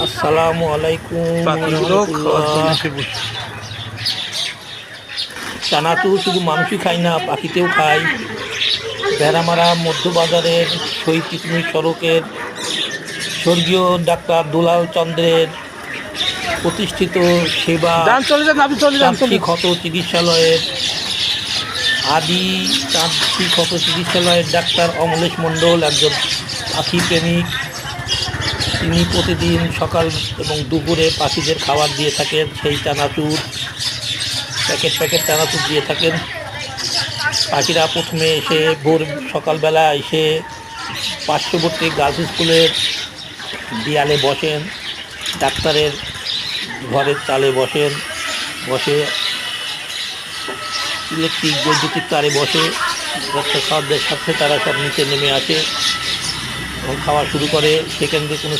আসসালামু আলাইকুম রহমতুল্লাহ। চানাচুর শুধু মানুষই খায় না, পাখিতেও খায়। ভেড়ামারা মধ্যবাজারের শহীদ পিকনিক সড়কের স্বর্গীয় ডাক্তার দুলাল চন্দ্রের প্রতিষ্ঠিত সেবা তান্ত্রিক ক্ষত চিকিৎসালয়ের তান্ত্রিক ক্ষত চিকিৎসালয়ের ডাক্তার অমলেশ মণ্ডল একজন পাখি প্রেমিক। তিনি প্রতিদিন সকাল এবং দুপুরে পাখিদের খাবার দিয়ে থাকেন, সেই চানাচুর প্যাকেট চানাচুর দিয়ে থাকেন। পাখিরা প্রথমে এসে সকালবেলা এসে পার্শ্ববর্তী গার্লস স্কুলের দেয়ালে বসেন, ডাক্তারের ঘরের চালে বসে ইলেকট্রিক বৈদ্যুতিক তারে বসে ডাক্তার সাথে তারা সব নিচে নেমে আসে এবং খাওয়া শুরু করে। সেখানে কোনো